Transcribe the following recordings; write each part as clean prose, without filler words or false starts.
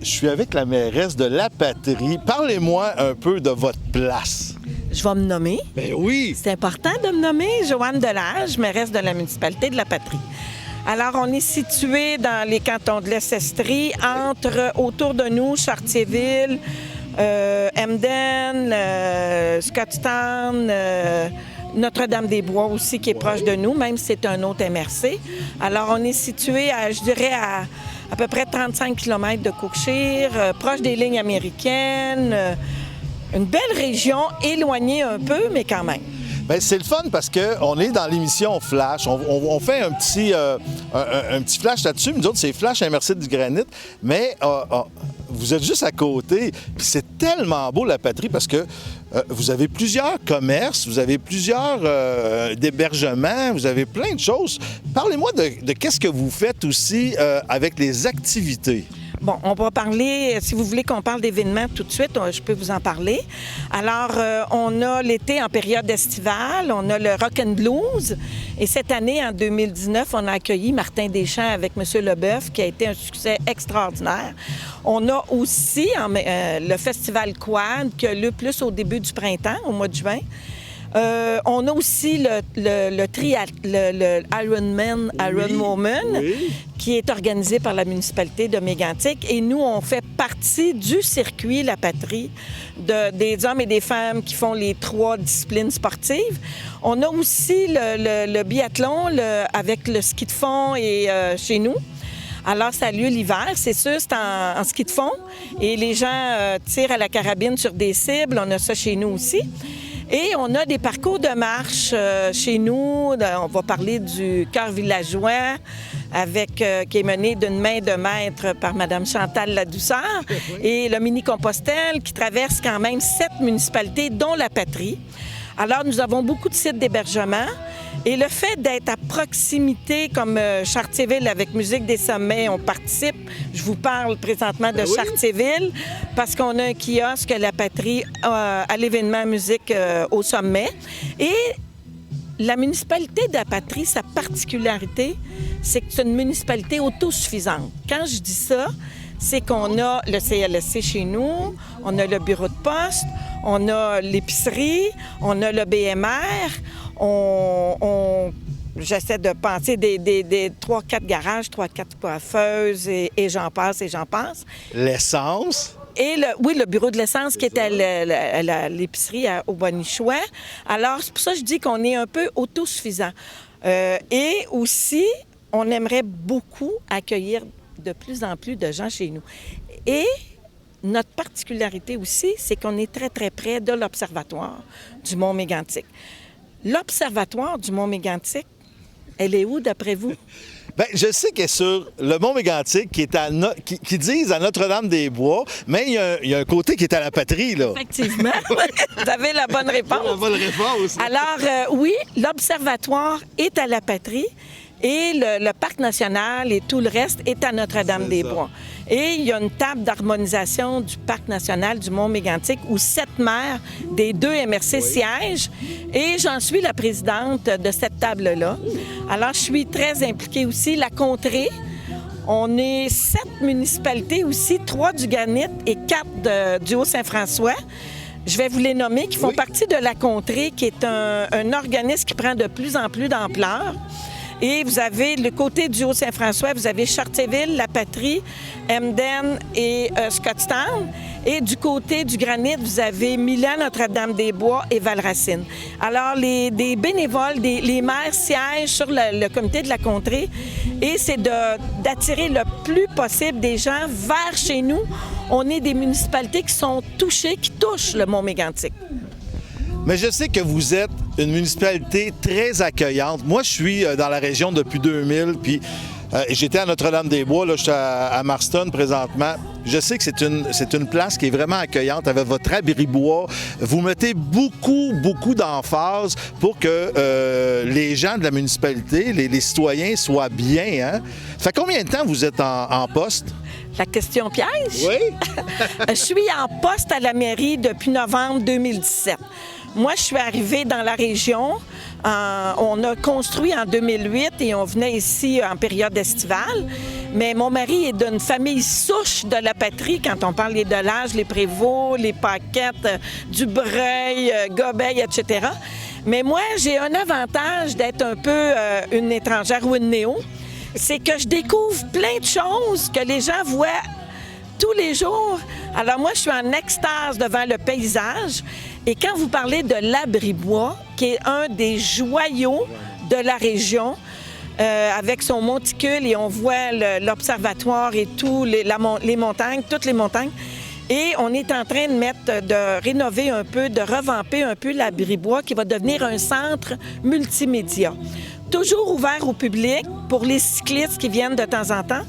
je suis avec la mairesse de La Patrie. Parlez-moi un peu de votre place. Je vais me nommer. Ben oui! C'est important de me nommer Joanne Delage, mairesse de la municipalité de La Patrie. Alors, on est situé dans les cantons de l'Est-Estrie, autour de nous, Chartierville, Emden, Scotstown, Notre-Dame-des-Bois aussi, qui est proche de nous, même si c'est un autre MRC. Alors, on est situé, je dirais, à peu près 35 km de Cookshire, proche des lignes américaines. Une belle région, éloignée un peu, mais quand même. Bien, c'est le fun parce qu'on est dans l'émission Flash. On fait un petit flash là-dessus. Nous autres, c'est Flash MRC du Granit. Mais vous êtes juste à côté. Puis c'est tellement beau, La Patrie, parce que vous avez plusieurs commerces, vous avez plusieurs d'hébergements, vous avez plein de choses. Parlez-moi de qu'est-ce que vous faites aussi avec les activités. Bon, on va parler, si vous voulez qu'on parle d'événements tout de suite, je peux vous en parler. Alors, on a l'été en période estivale, on a le Rock and Blues. Et cette année, en 2019, on a accueilli Martin Deschamps avec M. Leboeuf, qui a été un succès extraordinaire. On a aussi le Festival Quad, qui a lieu plus au début du printemps, au mois de juin. On a aussi le Ironman, Ironwoman, oui, qui est organisé par la municipalité de Mégantic. Et nous, on fait partie du circuit La Patrie, des hommes et des femmes qui font les 3 disciplines sportives. On a aussi le biathlon avec le ski de fond et chez nous. Alors, ça a lieu l'hiver, c'est sûr, c'est en ski de fond. Et les gens tirent à la carabine sur des cibles. On a ça chez nous aussi. Et on a des parcours de marche chez nous. On va parler du chœur villageois qui est mené d'une main de maître par Mme Chantal Ladouceur. Et le mini-Compostelle qui traverse quand même 7 municipalités, dont La Patrie. Alors, nous avons beaucoup de sites d'hébergement. Et le fait d'être à proximité, comme Chartierville avec Musique des Sommets, on participe. Je vous parle présentement de Chartierville parce qu'on a un kiosque La Patrie à l'événement musique au sommet. Et la municipalité de La Patrie, sa particularité, c'est que c'est une municipalité autosuffisante. Quand je dis ça, c'est qu'on a le CLSC chez nous, on a le bureau de poste, on a l'épicerie, on a le BMR, j'essaie de penser des 3-4 garages, 3-4 coiffeuses et j'en passe. L'essence? Et le bureau de l'essence qui est à l'épicerie au Bonichois. Alors, c'est pour ça que je dis qu'on est un peu autosuffisant. Et aussi, on aimerait beaucoup accueillir de plus en plus de gens chez nous. Et notre particularité aussi, c'est qu'on est très, très près de l'Observatoire du Mont-Mégantic. L'Observatoire du Mont-Mégantic, elle est où, d'après vous? Bien, je sais qu'elle est sur le Mont-Mégantic, qui disent à Notre-Dame-des-Bois, mais il y a un côté qui est à La Patrie, là. Effectivement. Vous avez la bonne réponse. La bonne réponse. Alors, oui, l'Observatoire est à La Patrie et le Parc national et tout le reste est à Notre-Dame-des-Bois. Et il y a une table d'harmonisation du Parc national du Mont-Mégantic où 7 maires des 2 MRC siègent et j'en suis la présidente de cette table-là. Alors, je suis très impliquée aussi. La contrée, on est 7 municipalités aussi, 3 du Granit et 4 du Haut-Saint-François. Je vais vous les nommer, qui font partie de la contrée, qui est un organisme qui prend de plus en plus d'ampleur. Et vous avez le côté du Haut-Saint-François, vous avez Chartierville, La Patrie, Emden et Scotstown. Et du côté du Granit, vous avez Milan, Notre-Dame-des-Bois et Valracine. Alors, des bénévoles, les maires siègent sur le comité de la contrée et c'est d'attirer le plus possible des gens vers chez nous. On est des municipalités qui sont touchées, qui touchent le Mont-Mégantic. Mais je sais que vous êtes une municipalité très accueillante. Moi, je suis dans la région depuis 2000, puis j'étais à Notre-Dame-des-Bois, là, je suis à Marston présentement. Je sais que c'est une place qui est vraiment accueillante avec votre abri-bois. Vous mettez beaucoup d'emphase pour que les gens de la municipalité, les citoyens soient bien. Hein? Ça fait combien de temps vous êtes en poste? La question piège? Oui. Je suis en poste à la mairie depuis novembre 2017. Moi, je suis arrivée dans la région. On a construit en 2008 et on venait ici en période estivale. Mais mon mari est d'une famille souche de la patrie, quand on parle des Delage, les Prévost, les Paquettes, Dubreuil, Gobeil, etc. Mais moi, j'ai un avantage d'être un peu une étrangère ou une néo. C'est que je découvre plein de choses que les gens voient tous les jours. Alors moi, je suis en extase devant le paysage. Et quand vous parlez de l'Abribois, qui est un des joyaux de la région, avec son monticule, et on voit l'observatoire et tout, les montagnes, toutes les montagnes. Et on est en train de rénover un peu, de revamper un peu l'Abribois, qui va devenir un centre multimédia. Toujours ouvert au public pour les cyclistes qui viennent de temps en temps.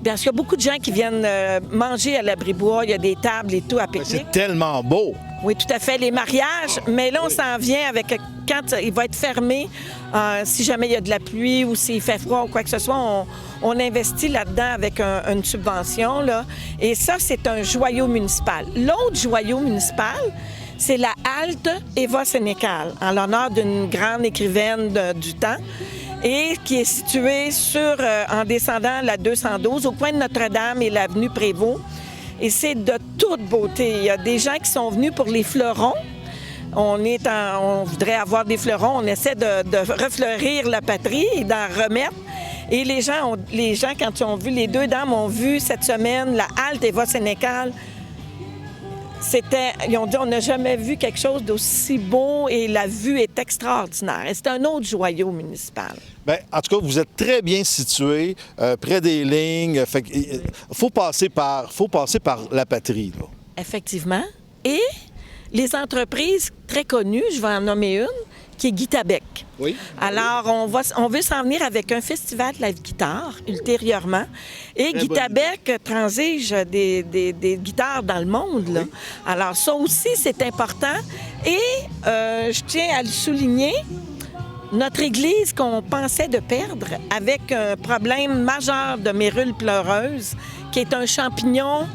Parce qu'il y a beaucoup de gens qui viennent manger à l'Abribois. Il y a des tables et tout à pique-nique. C'est tellement beau! Oui, tout à fait. Les mariages. Mais là, on s'en vient avec quand il va être fermé, si jamais il y a de la pluie ou s'il fait froid ou quoi que ce soit, on investit là-dedans avec une subvention, là. Et ça, c'est un joyau municipal. L'autre joyau municipal, c'est la halte Eva Sénécal, en l'honneur d'une grande écrivaine du temps, et qui est située en descendant la 212, au coin de Notre-Dame et l'avenue Prévost. Et c'est de toute beauté. Il y a des gens qui sont venus pour les fleurons. On voudrait avoir des fleurons. On essaie de refleurir la patrie et d'en remettre. Et les gens, quand ils ont vu, les deux dames ont vu cette semaine la halte Eva Sénécal. Ils ont dit, on n'a jamais vu quelque chose d'aussi beau et la vue est extraordinaire. Et c'est un autre joyau municipal. Bien, en tout cas, vous êtes très bien situé, près des lignes. Fait qu'il faut passer par la patrie, là. Effectivement. Et les entreprises très connues, je vais en nommer une, qui est Guitabec. Oui. Alors, on veut s'en venir avec un festival de la guitare ultérieurement. Et Guitabec transige des guitares dans le monde, là. Oui. Alors, ça aussi, c'est important. Et je tiens à le souligner, notre église qu'on pensait de perdre avec un problème majeur de mérule pleureuse, qui est un champignon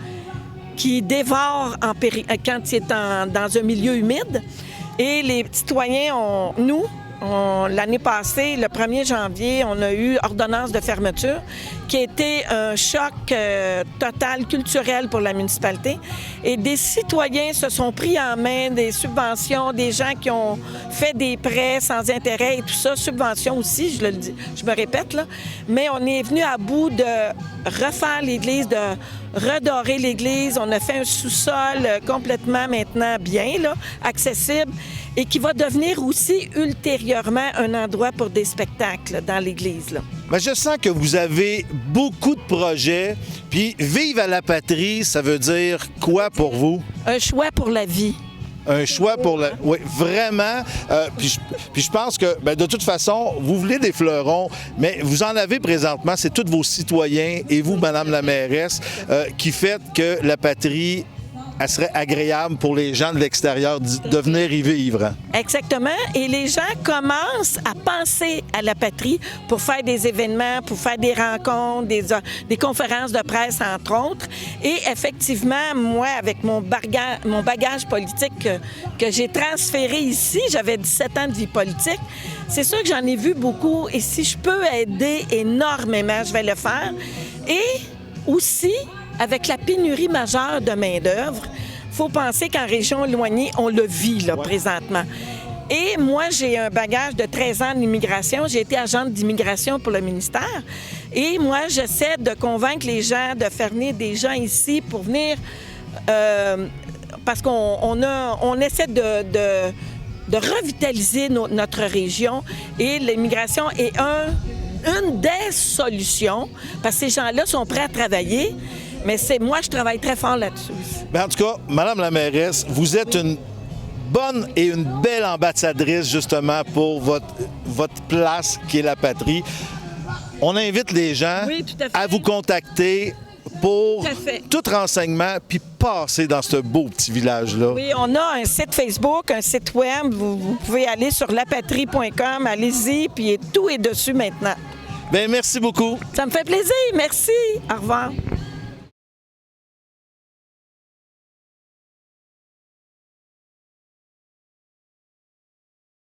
qui dévore quand il est dans un milieu humide. Et les citoyens, l'année passée, le 1er janvier, on a eu ordonnance de fermeture qui a été un choc total culturel pour la municipalité. Et des citoyens se sont pris en main des subventions, des gens qui ont fait des prêts sans intérêt et tout ça, subventions aussi, je le dis, je me répète, là. Mais on est venu à bout de refaire l'église, de redorer l'église. On a fait un sous-sol complètement maintenant bien, là, accessible, et qui va devenir aussi ultérieurement un endroit pour des spectacles dans l'église, là. Bien, je sens que vous avez beaucoup de projets, puis vivre à la patrie, ça veut dire quoi pour vous? Un choix pour la vie. Un choix pour la... Oui, vraiment. Puis je pense que, bien, de toute façon, vous voulez des fleurons, mais vous en avez présentement, c'est tous vos citoyens et vous, Madame la mairesse, qui faites que la patrie, elle serait agréable pour les gens de l'extérieur de venir y vivre. Exactement. Et les gens commencent à penser à la patrie pour faire des événements, pour faire des rencontres, des conférences de presse, entre autres. Et effectivement, moi, avec mon bagage politique que j'ai transféré ici, j'avais 17 ans de vie politique, c'est sûr que j'en ai vu beaucoup. Et si je peux aider énormément, je vais le faire. Et aussi, avec la pénurie majeure de main-d'œuvre, il faut penser qu'en région éloignée, on le vit là, présentement. Et moi, j'ai un bagage de 13 ans d'immigration. J'ai été agente d'immigration pour le ministère. Et moi, j'essaie de convaincre les gens de faire venir des gens ici pour venir... parce qu'on essaie de revitaliser notre région. Et l'immigration est une des solutions, parce que ces gens-là sont prêts à travailler. Mais moi, je travaille très fort là-dessus. Bien, en tout cas, Madame la mairesse, vous êtes une bonne et une belle ambassadrice, justement, pour votre place qui est la patrie. On invite les gens à vous contacter pour tout renseignement, puis passer dans ce beau petit village-là. Oui, on a un site Facebook, un site web. Vous pouvez aller sur lapatrie.com, allez-y, puis tout est dessus maintenant. Bien, merci beaucoup. Ça me fait plaisir. Merci. Au revoir.